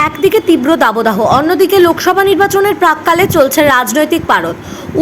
একদিকে তীব্র দাবদাহ, অন্যদিকে লোকসভা নির্বাচনের প্রাককালে চলছে রাজনৈতিক পারদ।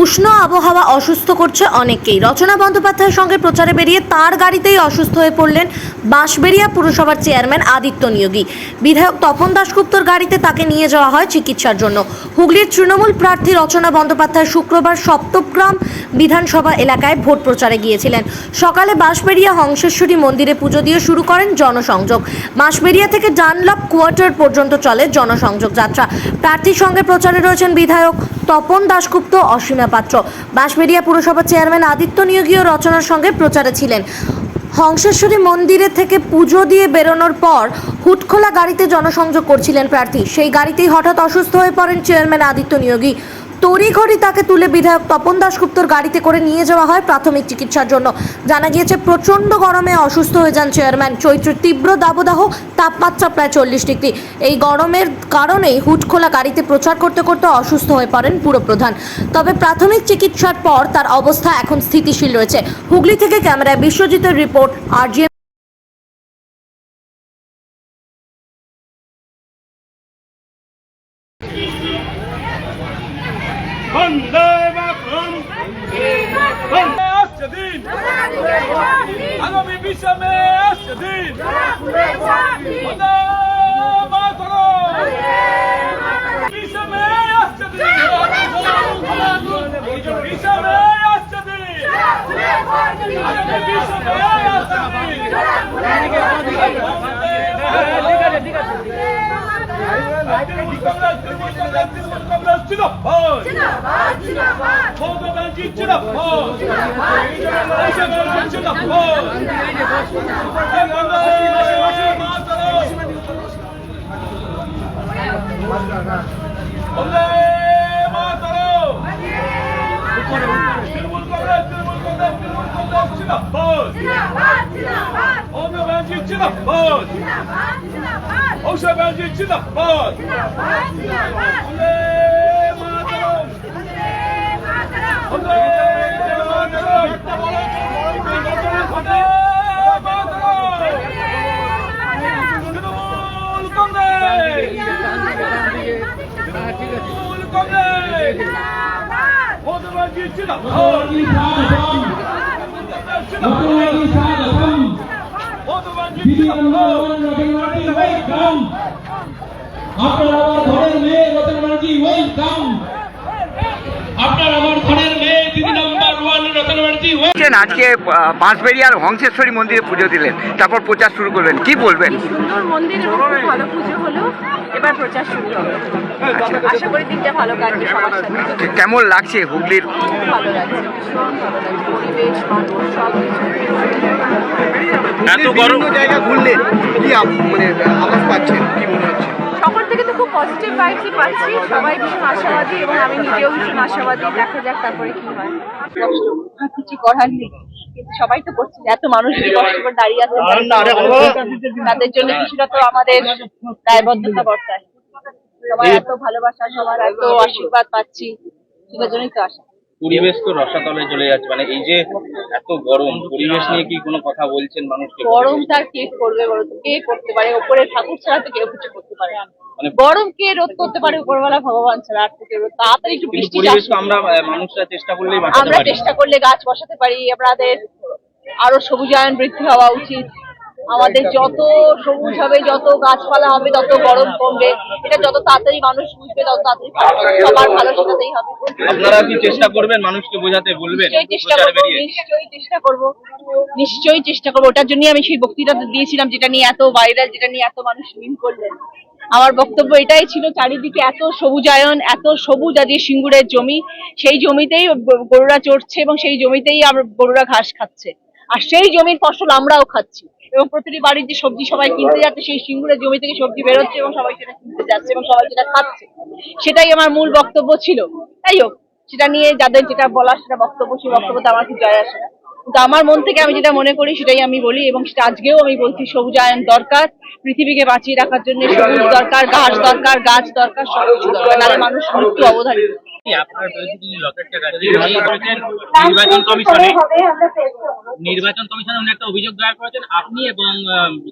উষ্ণ আবহাওয়া অসুস্থ করছে অনেককেই। রচনা বন্দ্যোপাধ্যায়ের সঙ্গে প্রচারে বেরিয়ে তার গাড়িতেই অসুস্থ হয়ে পড়লেন বাঁশবেড়িয়া পুরসভার চেয়ারম্যান আদিত্য নিয়োগী। বিধায়ক তপন দাশগুপ্তর গাড়িতে তাকে নিয়ে যাওয়া হয় চিকিৎসার জন্য। হুগলির তৃণমূল প্রার্থী রচনা বন্দ্যোপাধ্যায় শুক্রবার সপ্তগ্রাম বিধানসভা এলাকায় ভোট প্রচারে গিয়েছিলেন। সকালে বাঁশবেড়িয়া হংসেশ্বরী মন্দিরে পুজো দিয়ে শুরু করেন জনসংযোগ। বাঁশবেড়িয়া থেকে ডানলপ কোয়ার্টার পর্যন্ত চলে জনসংযোগ যাত্রা। প্রার্থীর সঙ্গে প্রচারে রয়েছেন বিধায়ক তপন দাশগুপ্ত, অসীমা পাত্র। বাঁশবেড়িয়া পুরসভার চেয়ারম্যান আদিত্য নিয়োগী ও রচনার সঙ্গে প্রচারে ছিলেন। হংসেশ্বরী মন্দিরে থেকে পুজো দিয়ে বেরোনোর পর হুটখোলা গাড়িতে জনসংযোগ করছিলেন প্রার্থী। সেই গাড়িতেই হঠাৎ অসুস্থ হয়ে পড়েন চেয়ারম্যান আদিত্য নিয়োগী। তড়িঘড়ি তাকে তুলে বিধায়ক তপন দাশগুপ্তর গাড়িতে করে নিয়ে যাওয়া হয় প্রাথমিক চিকিৎসার জন্য। জানা গিয়েছে প্রচণ্ড গরমে অসুস্থ হয়ে যান চেয়ারম্যান। চৈত্রের তীব্র দাবদাহ, তাপমাত্রা প্রায় 40 ডিগ্রি। এই গরমের কারণেই হুটখোলা গাড়িতে প্রচার করতে করতে অসুস্থ হয়ে পড়েন পুরপ্রধান। তবে প্রাথমিক চিকিৎসার পর তার অবস্থা এখন স্থিতিশীল রয়েছে। হুগলি থেকে ক্যামেরায় বিশ্বজিতের রিপোর্ট, RGM। বন্দে মাতরম, বন্দে আসছে দিন, আগামী বিশ্বমে আসছে দিন, বন্দে মাতরম, বিশ্বমে আসছে দিন, বিশ্বমে আসছে দিন, আগামী বিশ্বমে আসছে দিন। আজকে বাঁশবেড়িয়ার হংসেশ্বরী মন্দিরে পুজো দিলেন, তারপর প্রচার শুরু করবেন, কি বলবেন? সুন্দর মন্দিরে খুব ভালো পুজো হলো, এবার প্রচার শুরু হবে। আশা করি দিনটা ভালো কাটবে সবার সাথে। কেমন লাগছে হুগলির? ভালো লাগছে, ভীষণ ভালো লাগছে, পরিবেশ, মানুষ সব এত গরম জায়গা ঘুরলেন, কি মানে আভাস পাচ্ছেন, কি মনে হচ্ছে? সকল থেকে তো খুব পজিটিভ ভাইবসই পাচ্ছি, সবাই ভীষণ আশাবাদী এবং আমি নিজেও ভীষণ আশাবাদী। দেখা যাক তারপরে কি হয়। কষ্ট কিছু করার নেই, কিন্তু সবাই তো করছে, এত মানুষ কষ্ট করে দাঁড়িয়ে আছে, তাদের জন্য কিছুটা তো আমাদের দায়বদ্ধতা বর্তায়। সবাই এত ভালোবাসা, সবার এত আশীর্বাদ পাচ্ছি, সেটার জন্যই তো আশা। পরিবেশ তো রসাতলে চলে যাচ্ছে, মানে এই যে এত গরম, পরিবেশ নিয়ে কি কোনো কথা বলছেন মানুষকে? গরমটা কে করবে বলো তো, কে করতে পারে? ওপরে ঠাকুর ছাড়া তো কেউ কিছু করতে পারে না। মানে গরম কে রোধ করতে পারে? উপরওয়ালা ভগবান ছাড়া। আর তো কেউ তাড়াতাড়ি একটু বৃষ্টি, পরিবেশ তো আমরা মানুষরা চেষ্টা করলেই বাঁচাতে পারি। আমরা চেষ্টা করলে গাছ বসাতে পারি। আমাদের আরো সবুজায়ন বৃদ্ধি হওয়া উচিত। আমাদের যত সবুজ হবে, যত গাছপালা হবে, তত গরম কমবে। এটা যত তাড়াতাড়ি মানুষ বুঝবে, তত তাড়াতাড়ি সবার ভালো সেটাতেই হবে। আপনারা কি চেষ্টা করবেন মানুষকে বোঝাতে, বলবেন? নিশ্চয়ই চেষ্টা করবো, নিশ্চয়ই চেষ্টা করবো। ওটার জন্যই আমি সেই বক্তৃতা দিয়েছিলাম, যেটা নিয়ে এত ভাইরাল, যেটা নিয়ে এত মানুষ মিন করলেন। আমার বক্তব্য এটাই ছিল, চারিদিকে এত সবুজায়ন, এত সবুজ, আজকে সিঙ্গুরের জমি, সেই জমিতেই গরুরা চড়ছে এবং সেই জমিতেই গরুরা ঘাস খাচ্ছে, আর সেই জমির ফসল আমরাও খাচ্ছি। এবং প্রতিটি বাড়ির যে সবজি সবাই কিনতে যাচ্ছে, সেই সিঙ্গুরের জমি থেকে সবজি বেরোচ্ছে এবং সবাই সেটা কিনতে যাচ্ছে এবং সবাই সেটা খাচ্ছে। সেটাই আমার মূল বক্তব্য ছিল। তাই হোক, সেটা নিয়ে যাদের যেটা বলার সেটা বক্তব্য, সেই বক্তব্যতে আমার কি জয় আসে না। কিন্তু আমার মন থেকে আমি যেটা মনে করি সেটাই আমি বলি, এবং সেটা আজকেও আমি বলছি। সবুজায়ন দরকার, পৃথিবীকে বাঁচিয়ে রাখার জন্য সবুজ দরকার, ঘাস দরকার, গাছ দরকার, সবকিছু দরকার, নাহলে মানুষ মৃত্যু অবধারিত। আপনার বিরুদ্ধে যিনি লকেটটা হামলা করেছেন নির্বাচন কমিশনে উনি একটা অভিযোগ দায়ের করেছেন আপনি এবং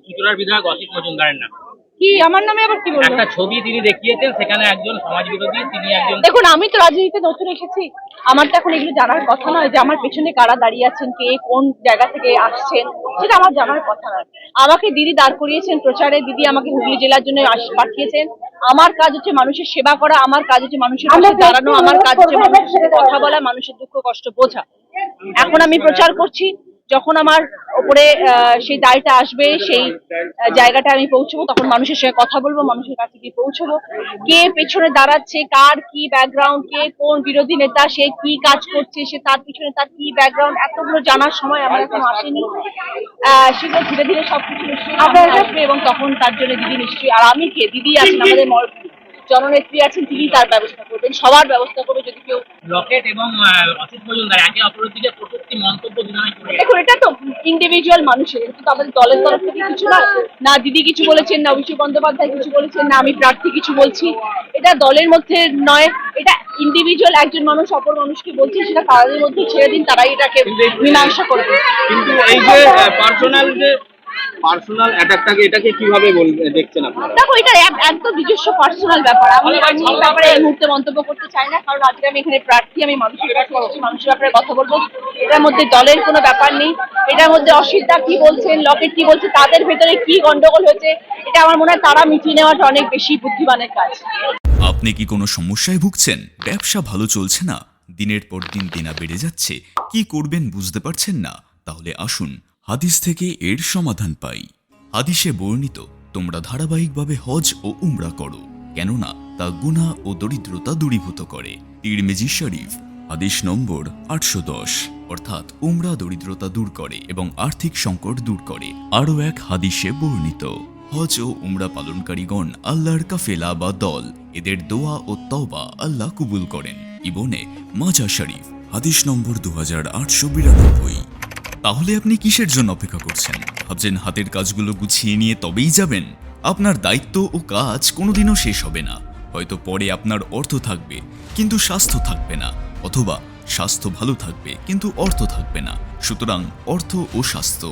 চুঁচুড়ার বিধায়ক অসিত মজুমদারের নাম। কি আমার নামে আবার কি বলবো? একটা ছবি তিনি দেখিয়েছেন, সেখানে একজন সমাজ বিরোধী, তিনি একজন। দেখুন, আমি তো রাজনীতিতে নতুন এসেছি, আমার তো এখন এগুলো জানার কথা নয় যে আমার পেছনে কারা দাঁড়িয়ে আছেন, কে কোন জায়গা থেকে আসছেন, সেটা আমার জানার কথা নয়। আমাকে দিদি দাঁড় করিয়েছেন প্রচারে, দিদি আমাকে হুগলি জেলার জন্য পাঠিয়েছেন। আমার কাজ হচ্ছে মানুষের সেবা করা, আমার কাজ হচ্ছে মানুষের পাশে দাঁড়ানো, আমার কাজ হচ্ছে মানুষের সাথে কথা বলা, মানুষের দুঃখ কষ্ট বোঝা। এখন আমি প্রচার করছি, যখন আমার ওপরে সেই দায়টা আসবে, সেই জায়গাটা আমি পৌঁছবো, তখন মানুষের সঙ্গে কথা বলবো, মানুষের কাছে গিয়ে পৌঁছবো। কে পেছনে দাঁড়াচ্ছে, কার কি ব্যাকগ্রাউন্ড, কে কোন বিরোধী নেতা, সে কি কাজ করছে, সে তার পিছনে তার কি ব্যাকগ্রাউন্ড, এতগুলো জানার সময় আমার এখন আসেনি। সেগুলো ধীরে ধীরে সবকিছু নিশ্চয়ই আসবে, এবং তখন তার জন্য দিদি নিশ্চয়ই, আর আমি কে, দিদি আছেন, আমাদের জননেত্রী আছেন, তিনি তার ব্যবস্থা করবেন, সবার ব্যবস্থা করবে। যদি কেউ লকেট এবং অসিত মজুমদার একে অপরের দিকে কটূক্তি মন্তব্য দুজনেই করে। দেখুন, এটা তো ইন্ডিভিজুয়াল মানুষের, কিন্তু আমাদের দলের তরফ থেকে কিছু না। না দিদি কিছু বলেছেন, না অভিষেক বন্দ্যোপাধ্যায় কিছু বলেছেন, না আমি প্রার্থী কিছু বলছি। এটা দলের মধ্যে নয়, এটা ইন্ডিভিজুয়াল একজন মানুষ অপর মানুষকে বলছে, সেটা তাদের মধ্যে ছেড়ে দিন, তারাই এটাকে মীমাংসা করবে। কিন্তু এই যে পার্সোনাল অ্যাটাকটাকে, এটাকে কিভাবে দেখছেন আপনারা? দেখো, এটা একদম নিজস্ব পার্সোনাল ব্যাপার। আমি এই ব্যাপারে এই মুহূর্তে মন্তব্য করতে চাই না, কারণ আজকে আমি এখানে প্রার্থী, আমি মানুষের কাছে এসেছি, মানুষের ব্যাপারে কথা বলবো। এটার মধ্যে দলের কোনো ব্যাপার নেই, এটার মধ্যে অসিতদা কি বলছেন, লকেট কি বলছে, তাদের ভেতরে কি গন্ডগোল হয়েছে, এটা আমার মনে হয় তারা মিটিয়ে নেওয়াটা অনেক বেশি বুদ্ধিমানের কাজ। আপনি কি কোনো সমস্যায় ভুগছেন? ব্যবসা ভালো চলছে না, দিনের পর দিন দেনা বেড়ে যাচ্ছে, কি করবেন বুঝতে পারছেন না? তাহলে আসুন হাদিস থেকে এর সমাধান পাই। হাদিসে বর্ণিত তোমরা ধারাবাহিকভাবে হজ ও উমরা করো, কেননা তা গুনাহ ও দরিদ্রতা দূরীভূত করে। তিরমিজি শরীফ হাদিস নম্বর 810, অর্থাৎ উমরা দরিদ্রতা দূর করে এবং আর্থিক সংকট দূর করে। আরও এক হাদিসে বর্ণিত হজ ও উমরা পালনকারীগণ আল্লাহর কাফেলা বা দল, এদের দোয়া ও তওবা আল্লাহ কবুল করেন। ইবনে মাজা শরীফ হাদিস নম্বর 2892। তাহলে আপনি কিসের জন্য অপেক্ষা করছেন? ভাবছেন হাতের কাজগুলো গুছিয়ে নিয়ে তবেই যাবেন? আপনার দায়িত্ব ও কাজ কোনোদিনও শেষ হবে না। হয়তো পরে আপনার অর্থ থাকবে কিন্তু স্বাস্থ্য থাকবে না, অথবা স্বাস্থ্য ভালো থাকবে কিন্তু অর্থ থাকবে না। সুতরাং অর্থ ও স্বাস্থ্য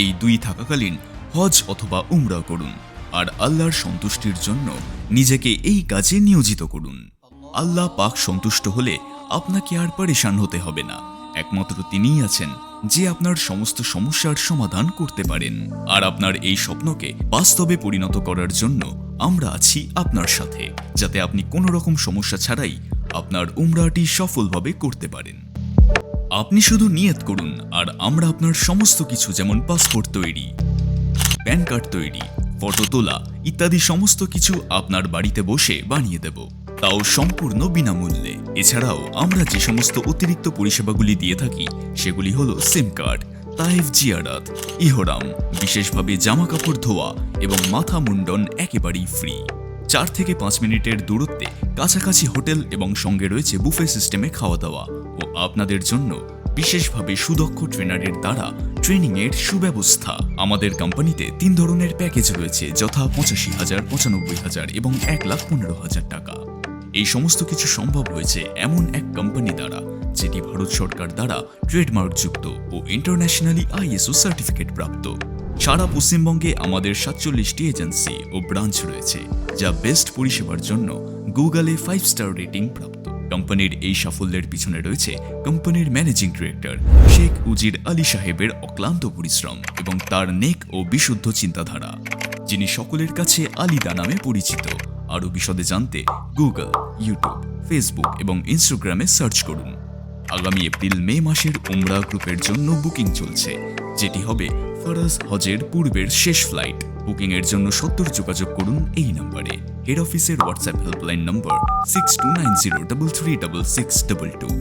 এই দুই থাকাকালীন হজ অথবা উমরা করুন, আর আল্লাহর সন্তুষ্টির জন্য নিজেকে এই কাজে নিয়োজিত করুন। আল্লাহ পাক সন্তুষ্ট হলে আপনাকে আর পরেশান হতে হবে না। একমাত্র তিনিই আছেন যে আপনার সমস্ত সমস্যার সমাধান করতে পারেন। আর আপনার এই স্বপ্নকে বাস্তবে পরিণত করার জন্য আমরা আছি আপনার সাথে, যাতে আপনি কোনো রকম সমস্যা ছাড়াই আপনার উমরাটি সফলভাবে করতে পারেন। আপনি শুধু নিয়ত করুন, আর আমরা আপনার সমস্ত কিছু, যেমন পাসপোর্ট তৈরি, প্যান কার্ড তৈরি, ফটো তোলা ইত্যাদি সমস্ত কিছু আপনার বাড়িতে বসে বানিয়ে দেব, তাও সম্পূর্ণ বিনামূল্যে। এছাড়াও আমরা যে সমস্ত অতিরিক্ত পরিষেবাগুলি দিয়ে থাকি সেগুলি হলো সিম কার্ড, তায়েফ জিয়ারাত, ইহরাম, বিশেষভাবে জামা কাপড় ধোয়া এবং মাথা মুন্ডন একেবারেই ফ্রি। 4 থেকে 5 মিনিটের দূরত্বে কাছাকাছি হোটেল এবং সঙ্গে রয়েছে বুফে সিস্টেমে খাওয়া দাওয়া, ও আপনাদের জন্য বিশেষভাবে সুদক্ষ ট্রেনারের দ্বারা ট্রেনিংয়ের সুব্যবস্থা। আমাদের কোম্পানিতে 3 ধরনের প্যাকেজ রয়েছে, যথা 85,000, 95,000 এবং 1,15,000 টাকা। এই সমস্ত কিছু সম্ভব হয়েছে এমন এক কোম্পানি দ্বারা যেটি ভারত সরকার দ্বারা ট্রেডমার্কযুক্ত ও ইন্টারন্যাশনালি ISO সার্টিফিকেট প্রাপ্ত। সারা পশ্চিমবঙ্গে আমাদের 47টি এজেন্সি ও ব্রাঞ্চ রয়েছে, যা বেস্ট পরিষেবার জন্য গুগলে 5 স্টার রেটিং প্রাপ্ত। কোম্পানির এই সাফল্যের পিছনে রয়েছে কোম্পানির ম্যানেজিং ডিরেক্টর শেখ উজির আলী সাহেবের অক্লান্ত পরিশ্রম এবং তার নেক ও বিশুদ্ধ চিন্তাধারা, যিনি সকলের কাছে আলিদা নামে পরিচিত। আরও বিশদে জানতে গুগল, ইউটিউব, ফেসবুক এবং ইনস্টাগ্রামে সার্চ করুন। আগামী এপ্রিল-মে মাসের উমরা গ্রুপের জন্য বুকিং চলছে, যেটি হবে ফরজ হজের পূর্বের শেষ ফ্লাইট। বুকিং এর জন্য 70 যোগাযোগ করুন এই নম্বরে। হেড অফিসের হোয়াটসঅ্যাপ হেল্পলাইন নম্বর 6290336622।